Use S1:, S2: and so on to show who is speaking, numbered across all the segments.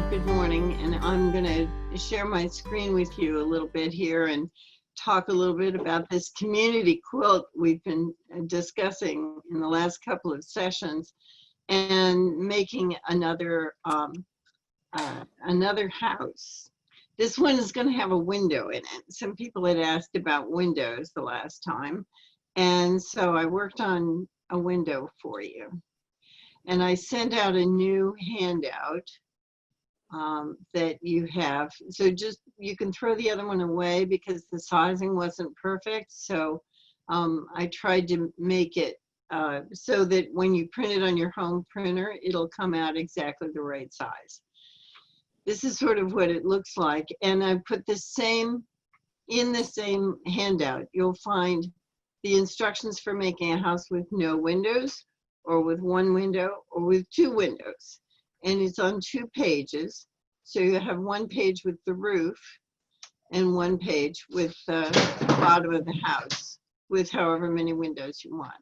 S1: Good morning, and I'm going to share my screen with you a little bit here and talk a little bit about this community quilt we've been discussing in the last couple of sessions, and making another house. This one is going to have a window in it. Some people had asked about windows the last time, and so I worked on a window for you. And I sent out a new handout that you have. So just, you can throw the other one away because the sizing wasn't perfect. So I tried to make it so that when you print it on your home printer, it'll come out exactly the right size. This is sort of what it looks like. And I put the same, in the same handout, you'll find the instructions for making a house with no windows, or with one window, or with two windows. And it's on 2 pages. So you have 1 page with the roof and 1 page with the bottom of the house with however many windows you want,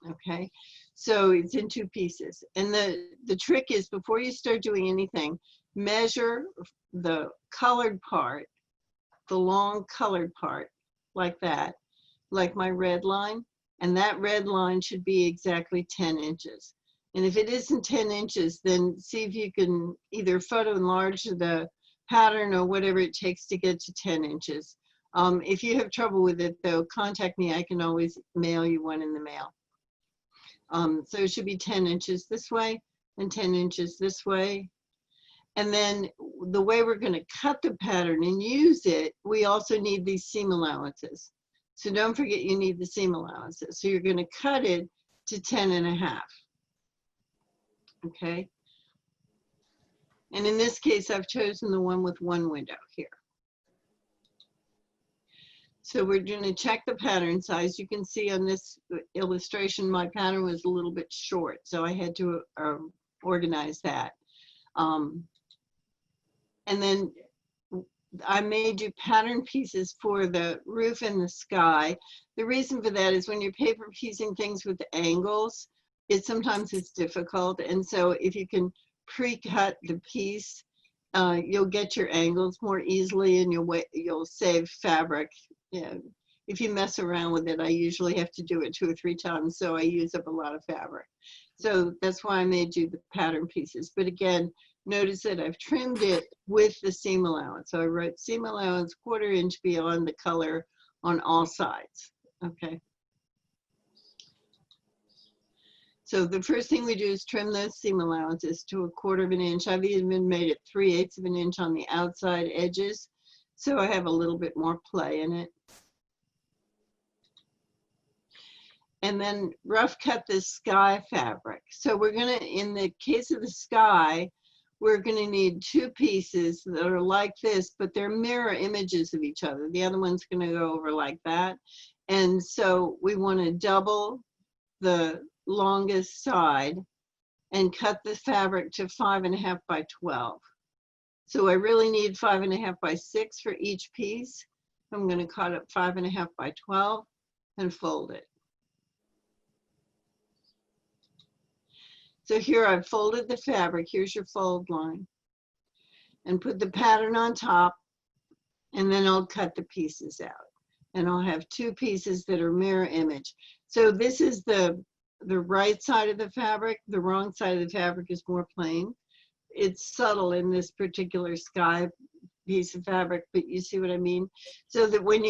S1: okay? So it's in 2 pieces. And the trick is, before you start doing anything, measure the colored part, the long colored part, like that, like my red line. And that red line should be exactly 10 inches. And if it isn't 10 inches, then see if you can either photo enlarge the pattern or whatever it takes to get to 10 inches. If you have trouble with it, though, contact me. I can always mail you one in the mail. So it should be 10 inches this way and 10 inches this way. And then the way we're going to cut the pattern and use it, we also need these seam allowances. So don't forget you need the seam allowances. So you're going to cut it to 10.5. Okay, and in this case, I've chosen the one with 1 window here. So we're going to check the pattern size. You can see on this illustration, my pattern was a little bit short, so I had to organize that. And then I made you pattern pieces for the roof and the sky. The reason for that is when you're paper piecing things with angles, sometimes it's difficult, and so if you can pre-cut the piece, you'll get your angles more easily, and you'll save fabric. If you mess around with it, I usually have to do it 2 or 3 times, so I use up a lot of fabric. So that's why I made you the pattern pieces. But again, notice that I've trimmed it with the seam allowance. So I wrote seam allowance 1/4 inch beyond the color on all sides. Okay. So the first thing we do is trim those seam allowances to 1/4 inch. I've even made it 3/8 inch on the outside edges, so I have a little bit more play in it. And then rough cut this sky fabric. So we're gonna, in the case of the sky, we're gonna need 2 pieces that are like this, but they're mirror images of each other. The other one's gonna go over like that. And so we wanna double the longest side and cut the fabric to 5.5 by 12. So I really need 5.5 by 6 for each piece. I'm going to cut up 5.5 by 12 and fold it. So here I've folded the fabric. Here's your fold line, and put the pattern on top, and then I'll cut the pieces out, and I'll have 2 pieces that are mirror image. So this is the right side of the fabric. The wrong side of the fabric is more plain. It's subtle in this particular sky piece of fabric, but you see what I mean? So that when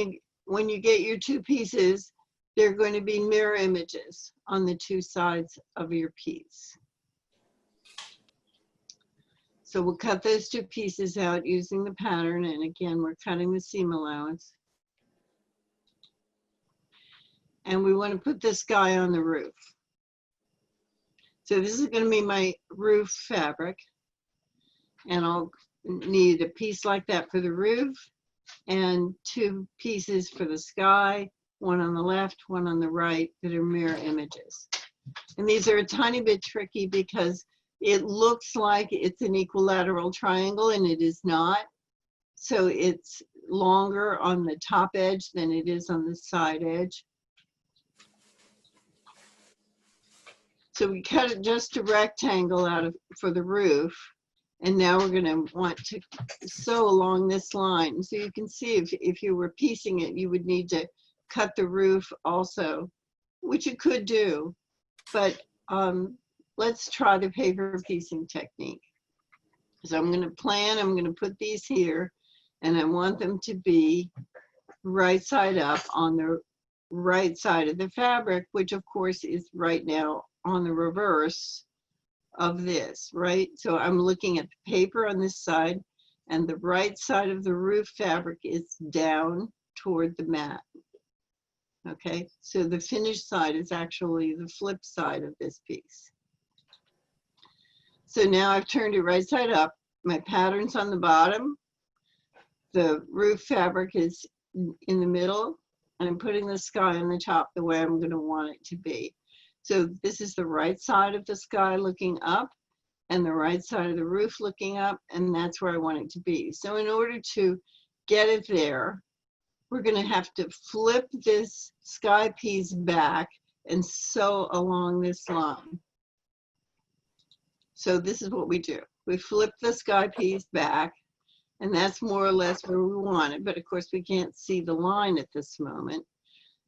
S1: you get your 2 pieces, they're going to be mirror images on the 2 sides of your piece. So we'll cut those 2 pieces out using the pattern, and again, we're cutting the seam allowance. And we want to put this guy on the roof. So this is going to be my roof fabric, and I'll need a piece like that for the roof and 2 pieces for the sky, 1 on the left, 1 on the right, that are mirror images. And these are a tiny bit tricky because it looks like it's an equilateral triangle, and it is not. So it's longer on the top edge than it is on the side edge. So we cut it just a rectangle out for the roof, And now we're going to want to sew along this line. So you can see if you were piecing it, you would need to cut the roof also, which you could do, but let's try the paper piecing technique. So I'm going to put these here, and I want them to be right side up on the right side of the fabric, which of course is right now on the reverse of this, right? So I'm looking at the paper on this side, and the right side of the roof fabric is down toward the mat. Okay, so the finished side is actually the flip side of this piece. So now I've turned it right side up. My pattern's on the bottom. The roof fabric is in the middle, and I'm putting the sky on the top the way I'm going to want it to be. So this is the right side of the sky looking up, and the right side of the roof looking up, and that's where I want it to be. So in order to get it there, we're going to have to flip this sky piece back and sew along this line. So this is what we do. We flip the sky piece back, and that's more or less where we want it, but of course we can't see the line at this moment.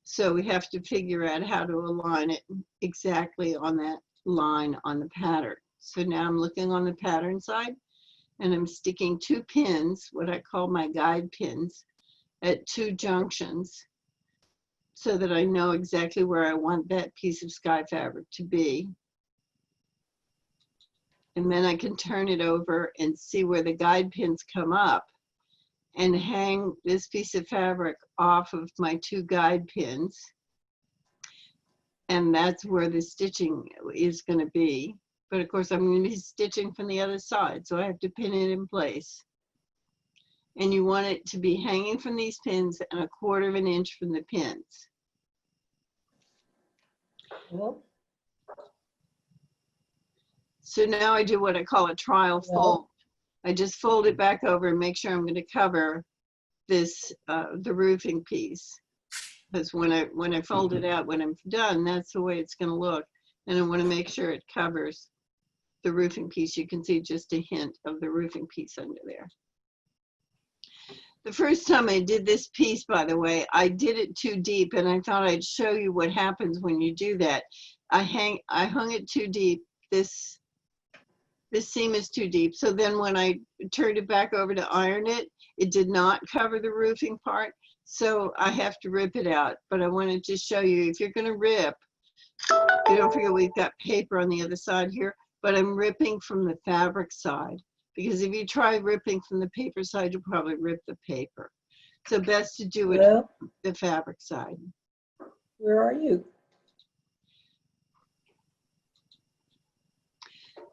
S1: So we have to figure out how to align it exactly on that line on the pattern. So now I'm looking on the pattern side, and I'm sticking 2 pins, what I call my guide pins, at 2 junctions, so that I know exactly where I want that piece of sky fabric to be. And then I can turn it over and see where the guide pins come up and hang this piece of fabric off of my 2 guide pins. And that's where the stitching is going to be. But of course, I'm going to be stitching from the other side, so I have to pin it in place. And you want it to be hanging from these pins and 1/4 of an inch from the pins.
S2: Well,
S1: So now I do what I call a trial fold. I just fold it back over and make sure I'm going to cover this, the roofing piece. Because when I fold it out, when I'm done, that's the way it's going to look. And I want to make sure it covers the roofing piece. You can see just a hint of the roofing piece under there. The first time I did this piece, by the way, I did it too deep, and I thought I'd show you what happens when you do that. I hung it too deep. This seam is too deep. So then when I turned it back over to iron it, it did not cover the roofing part. So I have to rip it out. But I wanted to show you, if you're going to rip, don't forget we've got paper on the other side here, but I'm ripping from the fabric side. Because if you try ripping from the paper side, you'll probably rip the paper. So best to do it from the fabric side.
S2: Where are you?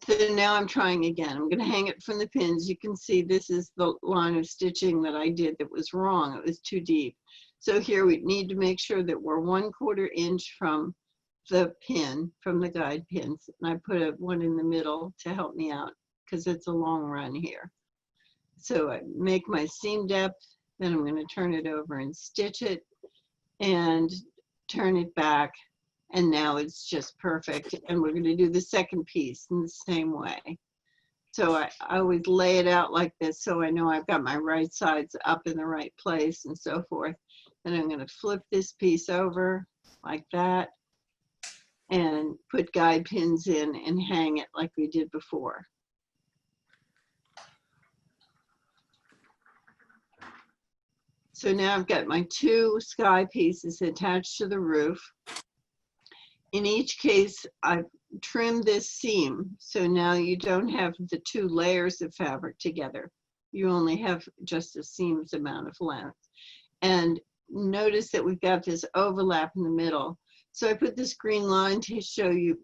S1: So now I'm trying again. I'm going to hang it from the pins. You can see this is the line of stitching that I did that was wrong. It was too deep. So here we need to make sure that we're 1/4 inch from the pin, from the guide pins. And I put one in the middle to help me out, because it's a long run here. So I make my seam depth, then I'm going to turn it over and stitch it and turn it back, and now it's just perfect. And we're going to do the second piece in the same way. So I always lay it out like this so I know I've got my right sides up in the right place and so forth. And I'm going to flip this piece over like that and put guide pins in and hang it like we did before. So now I've got my 2 sky pieces attached to the roof. In each case, I've trimmed this seam. So now you don't have the 2 layers of fabric together. You only have just a seam's amount of length. And notice that we've got this overlap in the middle. So I put this green line to show you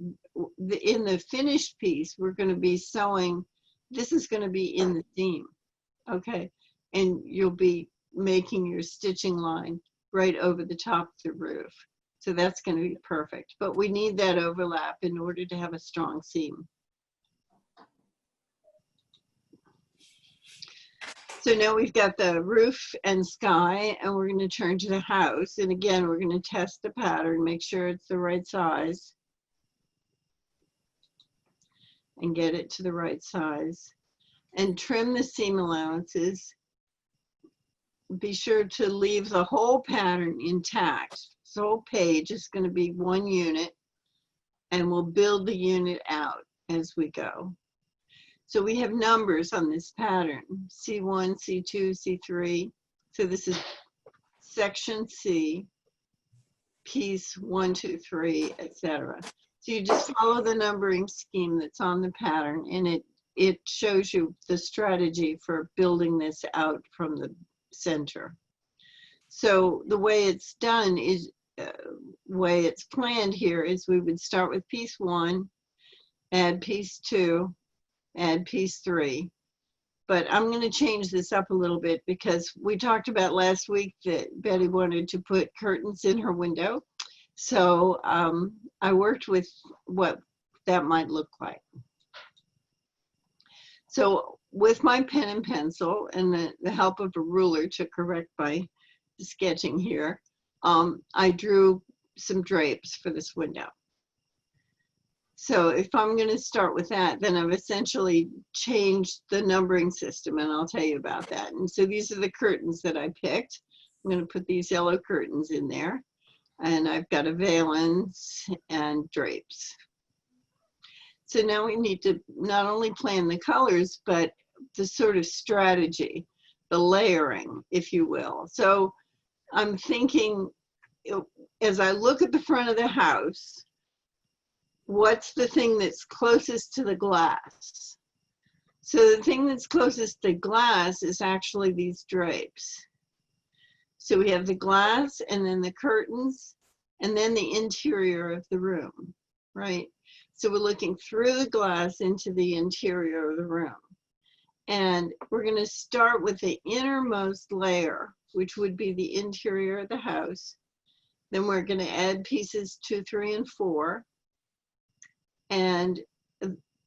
S1: in the finished piece, we're going to be sewing, this is going to be in the seam, okay? And you'll be making your stitching line right over the top of the roof. So that's going to be perfect. But we need that overlap in order to have a strong seam. So now we've got the roof and sky, and we're going to turn to the house. And again, we're going to test the pattern, make sure it's the right size, and get it to the right size. and trim the seam allowances. Be sure to leave the whole pattern intact. This whole page is going to be one unit, and we'll build the unit out as we go. So we have numbers on this pattern, C1, C2, C3. So this is section C, piece 1, 2, 3, etc. So you just follow the numbering scheme that's on the pattern, and it shows you the strategy for building this out from the center. So the way it's done is, way it's planned here is we would start with piece 1, add piece 2, add piece 3. But I'm going to change this up a little bit because we talked about last week that Betty wanted to put curtains in her window. So I worked with what that might look like. So with my pen and pencil and the help of a ruler to correct my sketching here, I drew some drapes for this window. So if I'm going to start with that, then I've essentially changed the numbering system, and I'll tell you about that. And so these are the curtains that I picked. I'm going to put these yellow curtains in there, and I've got a valance and drapes. So now we need to not only plan the colors, but the sort of strategy, the layering, if you will. So I'm thinking, as I look at the front of the house, what's the thing that's closest to the glass? So the thing that's closest to glass is actually these drapes. So we have the glass, and then the curtains, and then the interior of the room, right? So we're looking through the glass into the interior of the room. And we're going to start with the innermost layer, which would be the interior of the house. Then we're going to add pieces 2, 3, and 4. And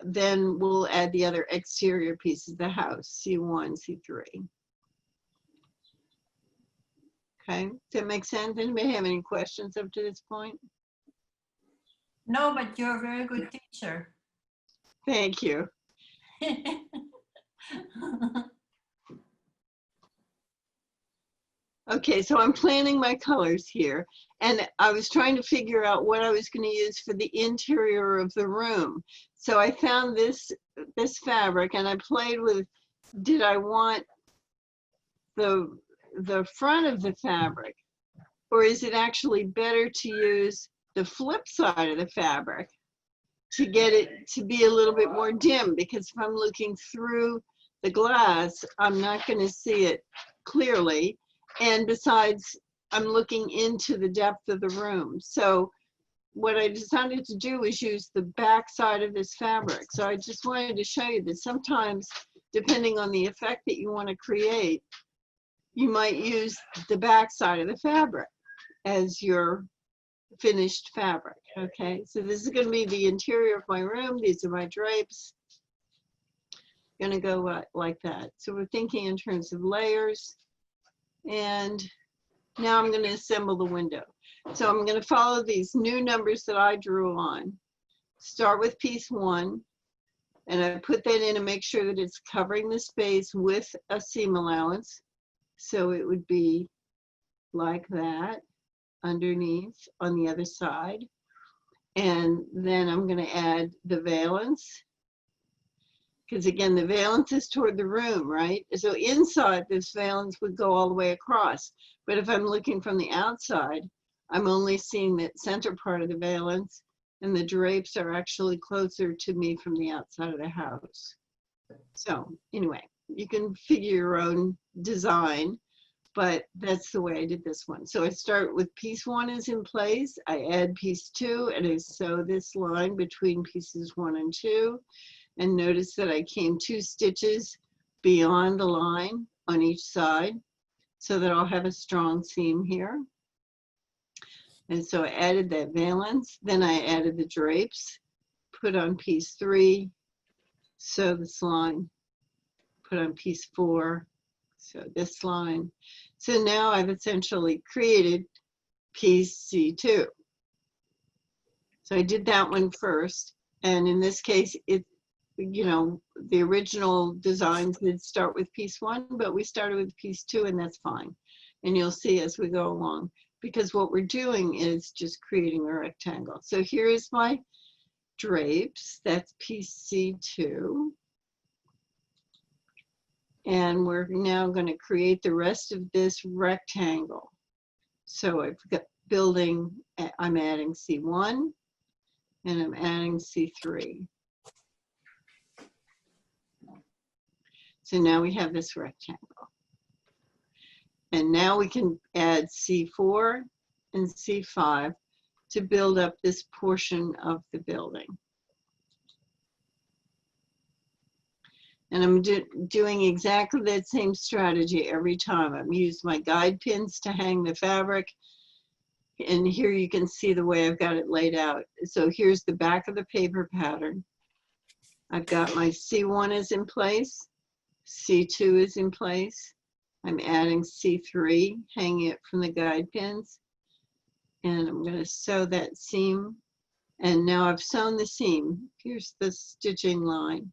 S1: then we'll add the other exterior pieces of the house, C1, C3. Okay, does that make sense? Anybody have any questions up to this point?
S3: No, but you're a very good teacher.
S1: Thank you. Okay, so I'm planning my colors here, and I was trying to figure out what I was going to use for the interior of the room. So I found this fabric, and I played with, did I want the front of the fabric, or is it actually better to use the flip side of the fabric to get it to be a little bit more dim? Because if I'm looking through the glass, I'm not going to see it clearly. And besides, I'm looking into the depth of the room. So what I decided to do was use the back side of this fabric. So I just wanted to show you that sometimes, depending on the effect that you want to create, you might use the back side of the fabric as your finished fabric. Okay, so this is going to be the interior of my room. These are my drapes. Going to go like that. So we're thinking in terms of layers. And now I'm going to assemble the window. So I'm going to follow these new numbers that I drew on. Start with piece 1, and I put that in and make sure that it's covering the space with a seam allowance. So it would be like that underneath on the other side. And then I'm going to add the valance, because again, the valance is toward the room, right? So inside, this valance would go all the way across. But if I'm looking from the outside, I'm only seeing that center part of the valance, and the drapes are actually closer to me from the outside of the house. So anyway, you can figure your own design, but that's the way I did this one. So I start with piece 1 is in place. I add piece 2, and I sew this line between pieces 1 and 2. And notice that I came 2 stitches beyond the line on each side, so that I'll have a strong seam here. And so I added that valance. Then I added the drapes, put on piece 3, sew this line, put on piece 4, sew this line. So now I've essentially created piece C2. So I did that one first, and in this case, you know, the original designs did start with piece 1, but we started with piece 2, and that's fine. And you'll see as we go along, because what we're doing is just creating a rectangle. So here is my drapes. That's piece C2. And we're now going to create the rest of this rectangle. So I've got building, I'm adding C1 and I'm adding C3. So now we have this rectangle. And now we can add C4 and C5 to build up this portion of the building. And I'm doing exactly that same strategy every time. I've used my guide pins to hang the fabric. And here you can see the way I've got it laid out. So here's the back of the paper pattern. I've got my C1 is in place. C2 is in place. I'm adding C3, hanging it from the guide pins. And I'm going to sew that seam. And now I've sewn the seam. Here's the stitching line.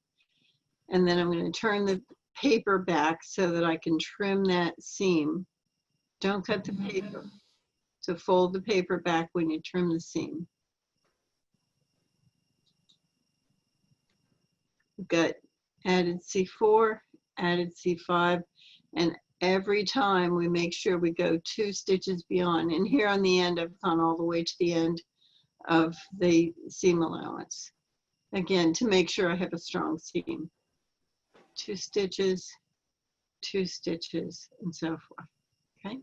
S1: And then I'm going to turn the paper back so that I can trim that seam. Don't cut the paper. So fold the paper back when you trim the seam. We've got added C4, added C5, and every time we make sure we go 2 stitches beyond. And here on the end, I've gone all the way to the end of the seam allowance. Again, to make sure I have a strong seam. 2 stitches, 2 stitches, and so forth, okay?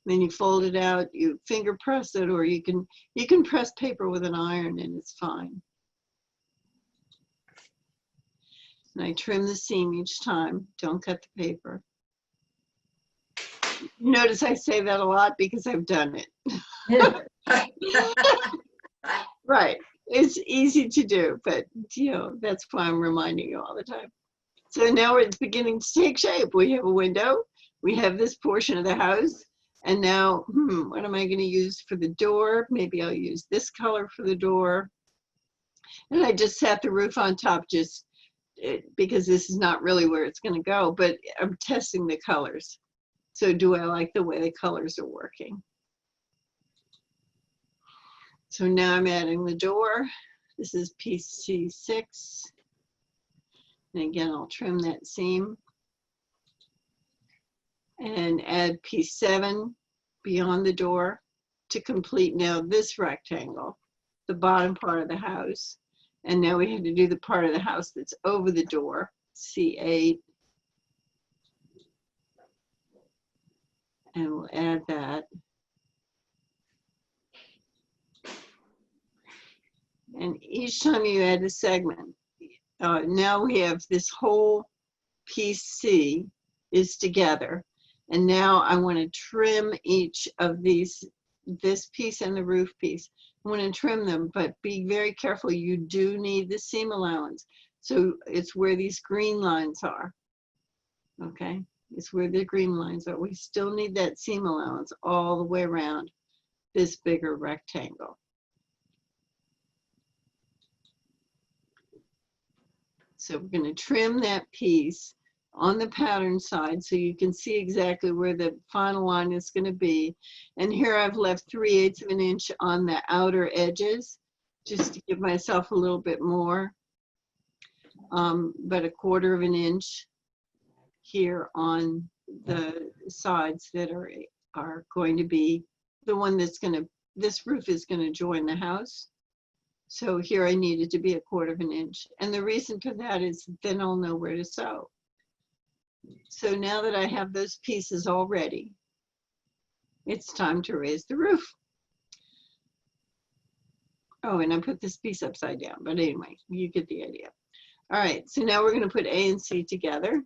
S1: Then you fold it out, you finger press it, or you can press paper with an iron and it's fine. And I trim the seam each time, don't cut the paper. Notice I say that a lot because I've done it. Right, it's easy to do, but you know, that's why I'm reminding you all the time. So now it's beginning to take shape. We have a window, we have this portion of the house, and now, what am I going to use for the door? Maybe I'll use this color for the door. And I just sat the roof on top just because this is not really where it's going to go, but I'm testing the colors. So do I like the way the colors are working? So now I'm adding the door. This is piece C6. And again, I'll trim that seam. And add piece 7 beyond the door to complete now this rectangle, the bottom part of the house. And now we have to do the part of the house that's over the door, C8. And we'll add that. And each time you add a segment, now we have this whole piece C is together. And now I want to trim each of these, this piece and the roof piece. I want to trim them, but be very careful. You do need the seam allowance. So it's where these green lines are. Okay, it's where the green lines are. We still need that seam allowance all the way around this bigger rectangle. So we're going to trim that piece on the pattern side so you can see exactly where the final line is going to be. And here I've left 3/8 of an inch on the outer edges just to give myself a little bit more, but 1/4 of an inch here on the sides that are going to be the one that's going to, this roof is going to join the house. So here I needed to be 1/4 of an inch. And the reason for that is then I'll know where to sew. So now that I have those pieces all ready, it's time to raise the roof. Oh, and I put this piece upside down, but anyway, you get the idea. All right, so now we're going to put A and C together.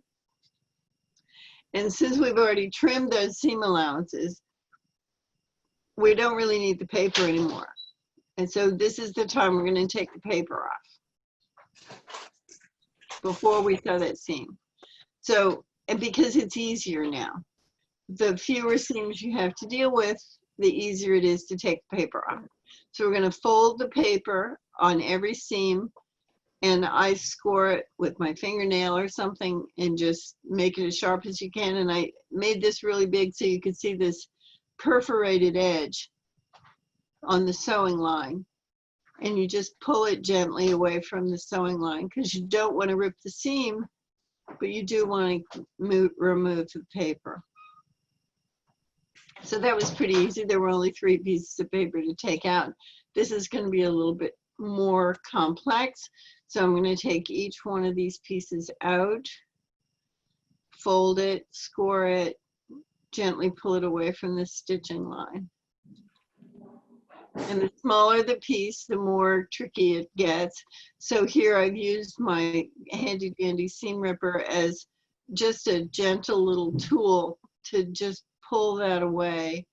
S1: And since we've already trimmed those seam allowances, we don't really need the paper anymore. And so this is the time we're going to take the paper off before we sew that seam. So, and because it's easier now, the fewer seams you have to deal with, the easier it is to take the paper off. So we're going to fold the paper on every seam and I score it with my fingernail or something and just make it as sharp as you can. And I made this really big so you could see this perforated edge on the sewing line. And you just pull it gently away from the sewing line because you don't want to rip the seam, but you do want to remove the paper. So that was pretty easy. There were only 3 pieces of paper to take out. This is going to be a little bit more complex. So I'm going to take each one of these pieces out, fold it, score it, gently pull it away from the stitching line. And the smaller the piece, the more tricky it gets. So here I've used my handy dandy seam ripper as just a gentle little tool to just pull that away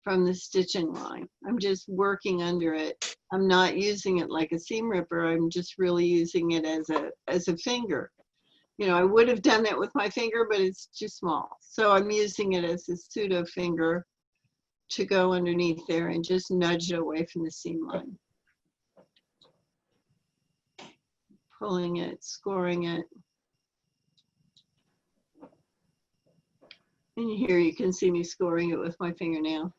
S1: from the stitching line. I'm just working under it. I'm not using it like a seam ripper. I'm just really using it as a finger. You know, I would have done that with my finger, but it's too small. So I'm using it as a pseudo finger to go underneath there and just nudge it away from the seam line. Pulling it, scoring it. And here you can see me scoring it with my fingernail,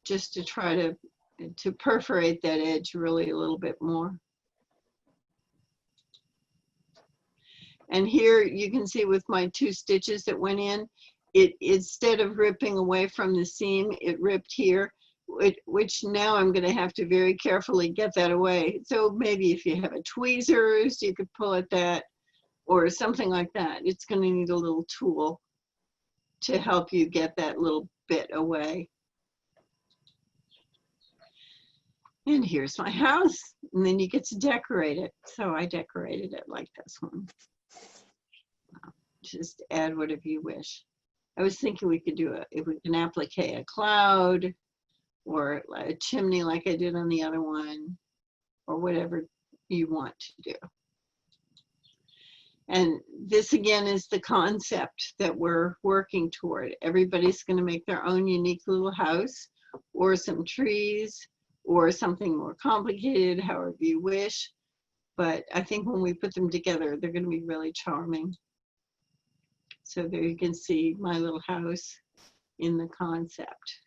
S1: just to try to perforate that edge really a little bit more. And here you can see with my 2 stitches that went in, it instead of ripping away from the seam, it ripped here, which now I'm going to have to very carefully get that away. So maybe if you have a tweezers, you could pull at that or something like that. It's going to need a little tool to help you get that little bit away. And here's my house, and then you get to decorate it. So I decorated it like this one. Just add whatever you wish. I was thinking we could do if we can applique a cloud or a chimney like I did on the other one, or whatever you want to do. And this again is the concept that we're working toward. Everybody's going to make their own unique little house, or some trees, or something more complicated, however you wish. But I think when we put them together, they're going to be really charming. So there you can see my little house in the concept.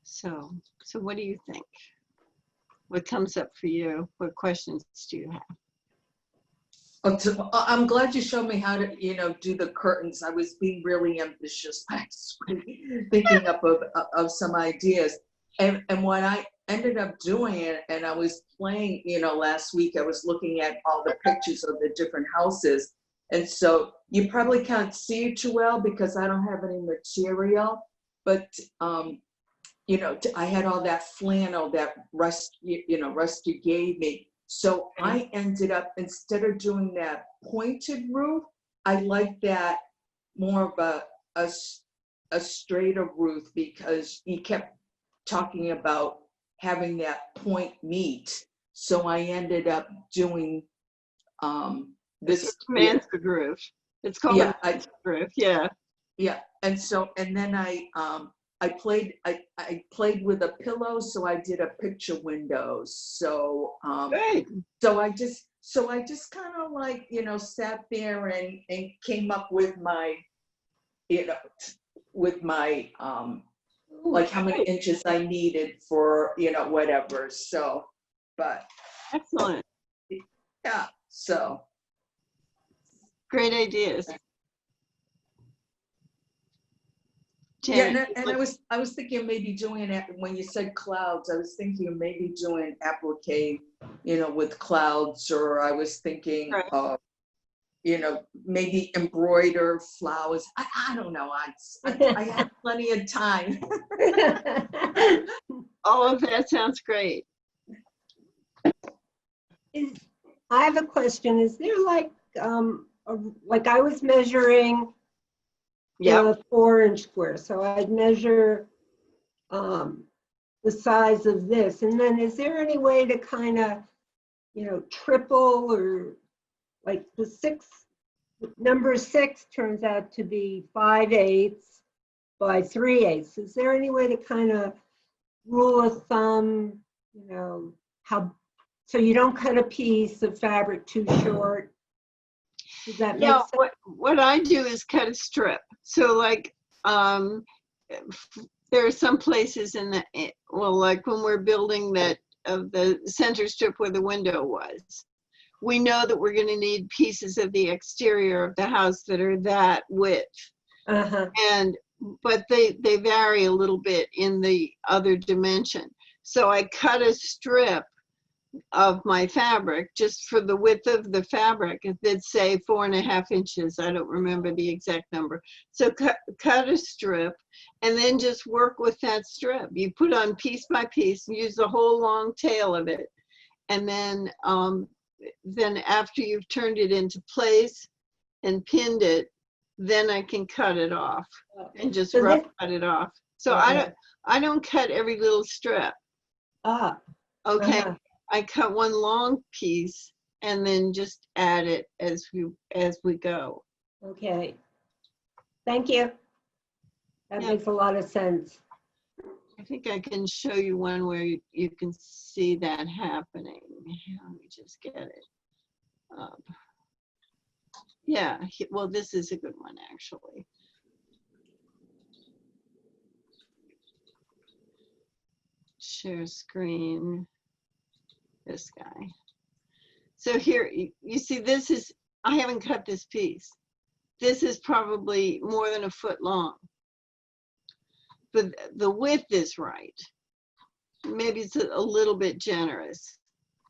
S1: So what do you think? What comes up for you? What questions do you have?
S4: I'm glad you showed me how to, do the curtains. I was being really ambitious last week, thinking up of some ideas. And what I ended up doing, and I was playing, last week, I was looking at all the pictures of the different houses. And so you probably can't see it too well because I don't have any material, but, I had all that flannel that Rusty gave me. So I ended up, instead of doing that pointed roof, I like that more of a straighter roof because he kept talking about having that point meet. So I ended up doing this
S1: Mansard roof. It's called a Mansard roof. Yeah.
S4: Yeah. And then I played with a pillow, so I did a picture window. So
S1: Great.
S4: so I just kind of like, sat there and came up with my, like how many inches I needed for, whatever. So, but
S1: Excellent.
S4: yeah, so.
S1: Great ideas.
S4: Yeah, and I was thinking maybe doing it when you said clouds. I was thinking of maybe doing applique, with clouds, or I was thinking,
S1: right.
S4: Maybe embroider flowers. I don't know. I have plenty of time.
S1: All of that sounds great.
S2: I have a question. Is there like I was measuring the 4-inch square, so I'd measure the size of this, and then is there any way to kind of, triple, or like number 6 turns out to be 5/8 by 3/8. Is there any way to kind of rule of thumb, how So you don't cut a piece of fabric too short? Does that make
S1: Yeah,
S2: sense?
S1: what I do is cut a strip. So like, there are some places in the, well, like when we're building that, of the center strip where the window was, we know that we're gonna need pieces of the exterior of the house that are that width.
S2: Uh-huh.
S1: But they vary a little bit in the other dimension. So I cut a strip of my fabric just for the width of the fabric that say 4.5 inches. I don't remember the exact number. So cut a strip and then just work with that strip. You put on piece by piece and use the whole long tail of it. And then after you've turned it into place and pinned it, then I can cut it off and just
S2: So
S1: rough cut it off. So
S2: Okay.
S1: I don't cut every little strip.
S2: Ah,
S1: Okay.
S2: uh-huh.
S1: I cut one long piece and then just add it as we go.
S2: Okay. Thank you. That
S1: Yeah.
S2: makes a lot of sense.
S1: I think I can show you one where you can see that happening. Let me just get it up. Yeah, well, this is a good one, actually. Share screen. This guy. So here, you see, this is, I haven't cut this piece. This is probably more than 1 foot long. But the width is right. Maybe it's a little bit generous.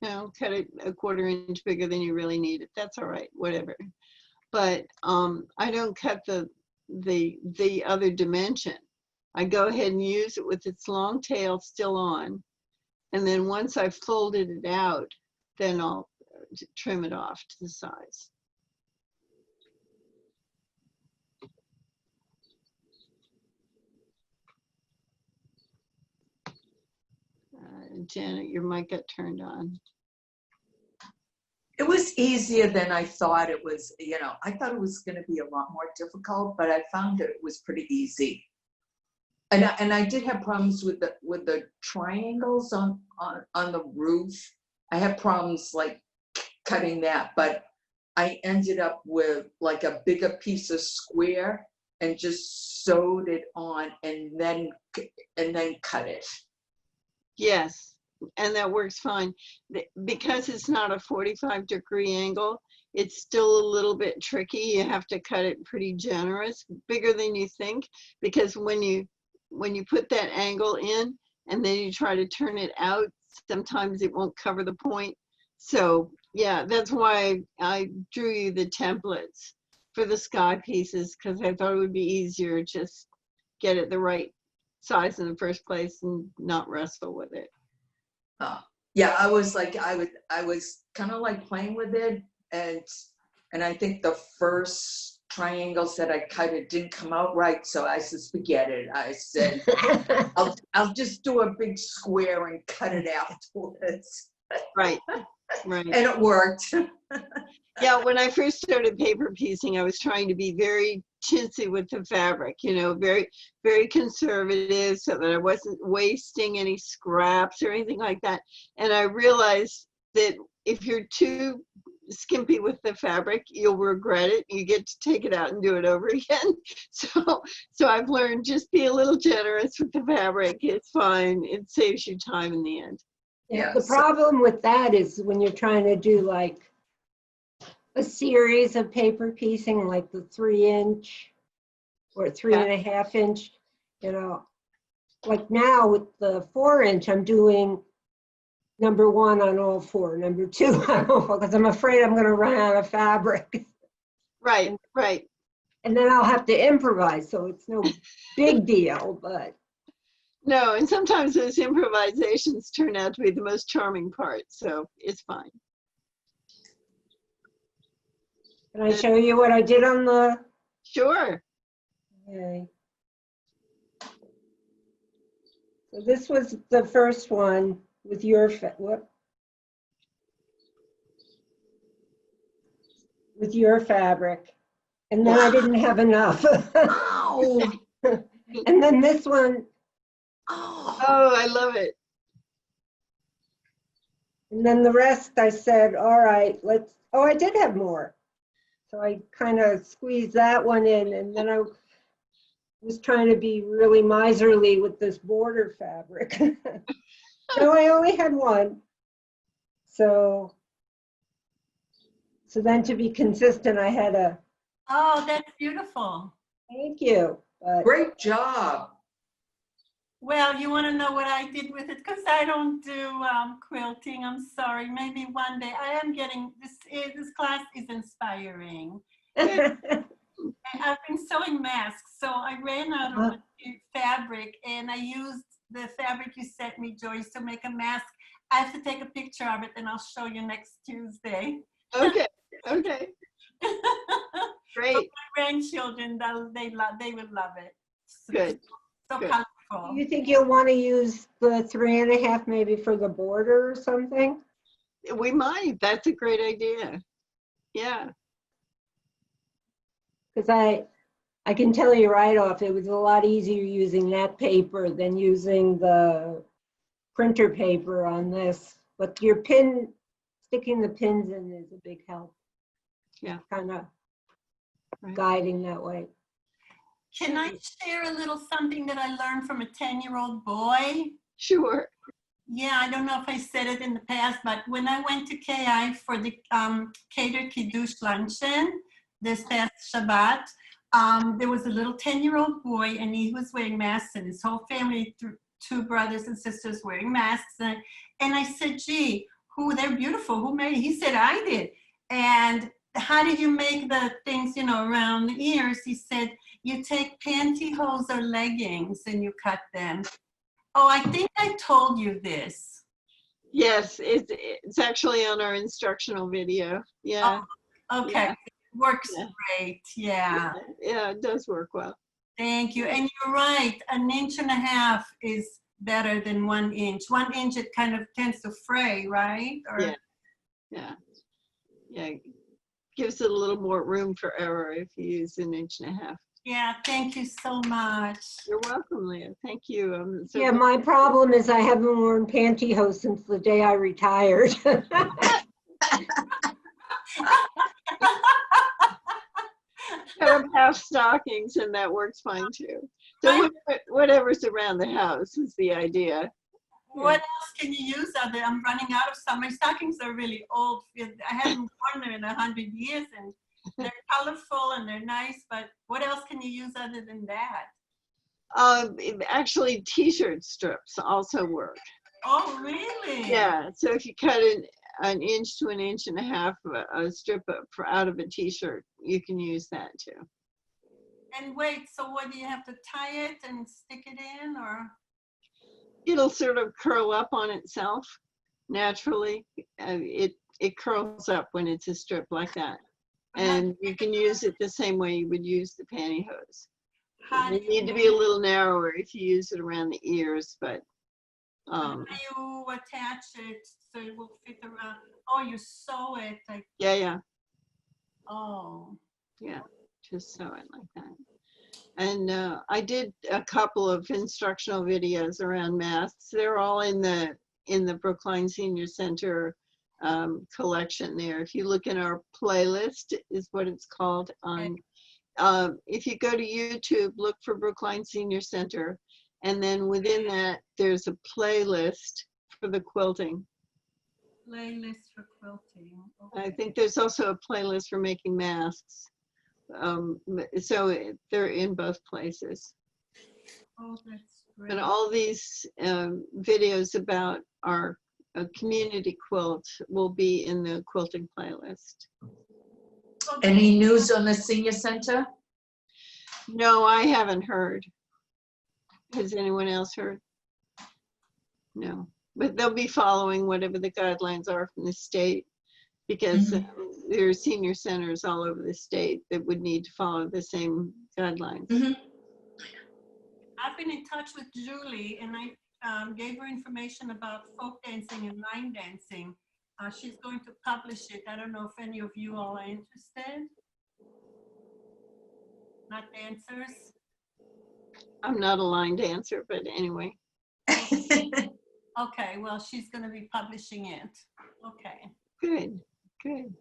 S1: You know, cut it 1/4 inch bigger than you really need it. That's all right, whatever. But I don't cut the other dimension. I go ahead and use it with its long tail still on. And then once I've folded it out, then I'll trim it off to the size. Janet, your mic got turned on.
S4: It was easier than I thought it was. You know, I thought it was going to be a lot more difficult, but I found that it was pretty easy. And I did have problems with the triangles on the roof. I had problems like cutting that, but I ended up with like a bigger piece of square and just sewed it on and then cut it.
S1: Yes, and that works fine. Because it's not a 45-degree angle, it's still a little bit tricky. You have to cut it pretty generous, bigger than you think, because when you put that angle in and then you try to turn it out, sometimes it won't cover the point. So yeah, that's why I drew you the templates for the sky pieces, because I thought it would be easier just get it the right size in the first place and not wrestle with it.
S4: Yeah, I was kind of like playing with it, and I think the first triangles that I cut, it didn't come out right, so I said forget it. I said I'll just do a big square and cut it afterwards.
S1: Right, right.
S4: And it worked.
S1: Yeah, when I first started paper piecing, I was trying to be very chintzy with the fabric, you know, very, very conservative so that I wasn't wasting any scraps or anything like that. And I realized that if you're too skimpy with the fabric, you'll regret it. You get to take it out and do it over again. So I've learned just be a little generous with the fabric. It's fine. It saves you time in the end.
S2: Yeah, the problem with that is when you're trying to do like a series of paper piecing, like the 3-inch or 3.5 inch, you know, like now with the 4-inch, I'm doing number 1 on all 4, number 2 on all 4, because I'm afraid I'm going to run out of fabric.
S1: Right, right.
S2: And then I'll have to improvise, so it's no big deal, but.
S1: No, and sometimes those improvisations turn out to be the most charming part, so it's fine.
S2: Can I show you what I did on the?
S1: Sure.
S2: Okay. So this was the first one with your, with your fabric. And then I didn't have enough.
S4: Oh.
S2: And then this one.
S4: Oh.
S1: Oh, I love it.
S2: And then the rest, I said, all right, let's, oh, I did have more. So I kind of squeezed that one in, and then I was trying to be really miserly with this border fabric. No, I only had one. So then to be consistent, I had a,
S3: Oh, that's beautiful.
S2: thank you. But
S4: Great job.
S3: Well, you want to know what I did with it? Because I don't do quilting. I'm sorry. Maybe one day. I am getting this. This class is inspiring. I've been sewing masks, so I ran out of fabric, and I used the fabric you sent me, Joyce, to make a mask. I have to take a picture of it, and I'll show you next Tuesday.
S1: Okay, okay, great,
S3: My grandchildren, they would love it.
S1: good.
S3: So
S1: Good.
S3: colorful.
S2: do you think you'll want to use the 3.5 maybe for the border or something?
S1: We might, that's a great idea. Yeah,
S2: Because I can tell you right off, it was a lot easier using that paper than using the printer paper on this. But your pin, sticking the pins in is a big help.
S1: Yeah.
S2: Kind of
S1: right.
S2: guiding that way.
S3: Can I share a little something that I learned from a 10-year-old boy?
S1: Sure.
S3: Yeah, I don't know if I said it in the past, but when I went to KI for the catered Kiddush luncheon this past Shabbat, there was a little 10-year-old boy, and he was wearing masks, and his whole family, two brothers and sisters wearing masks. And I said, gee, they're beautiful. Who made it? He said, I did. And how did you make the things, around the ears? He said, you take pantyhose or leggings and you cut them. Oh, I think I told you this.
S1: Yes, it's actually on our instructional video. Yeah.
S3: Oh, okay,
S1: Yeah.
S3: It works
S1: Yeah.
S3: great. Yeah,
S1: Yeah, it does work well.
S3: thank you. And you're right, 1.5 inches is better than 1 inch. 1 inch, it kind of tends to fray, right? Or,
S1: Yeah. Yeah. Gives it a little more room for error if you use 1.5 inches.
S3: Yeah, thank you so much.
S1: You're welcome, Leah. Thank you. So
S2: Yeah, my problem is I haven't worn pantyhose since the day I retired.
S1: cut up half stockings, and that works fine too. So whatever's around the house is the idea.
S3: What else can you use other? I'm running out of some. My stockings are really old. I haven't worn them in 100 years, and they're colorful and they're nice. But what else can you use other than that?
S1: Actually, t-shirt strips also work.
S3: Oh, really?
S1: Yeah. So if you cut an inch to 1.5 inches a strip out of a t-shirt, you can use that too.
S3: And wait, so what, do you have to tie it and stick it in, or?
S1: It'll sort of curl up on itself naturally. It curls up when it's a strip like that, and you can use it the same way you would use the pantyhose.
S3: How do
S1: You need to be a little narrower if you use it around the ears, but
S3: how do you attach it so it will fit around? Oh, you sew it like.
S1: yeah,
S3: Oh.
S1: just sew it like that. And I did a couple of instructional videos around masks. They're all in the Brookline Senior Center collection there. If you look in our playlist, is what it's called. If you go to YouTube, look for Brookline Senior Center, and then within that, there's a playlist for the quilting.
S3: Playlist for quilting.
S1: I think there's also a playlist for making masks. So they're in both places.
S3: Oh, that's great.
S1: And all these videos about our community quilt will be in the quilting playlist.
S4: Any news on the senior center?
S1: No, I haven't heard. Has anyone else heard? No, but they'll be following whatever the guidelines are from the state, because there are senior centers all over the state that would need to follow the same guidelines.
S3: I've been in touch with Julie, and I gave her information about folk dancing and line dancing. She's going to publish it. I don't know if any of you all are interested. Not dancers?
S1: I'm not a line dancer, but anyway.
S3: Okay, well, she's going to be publishing it. Okay.
S1: Good, good.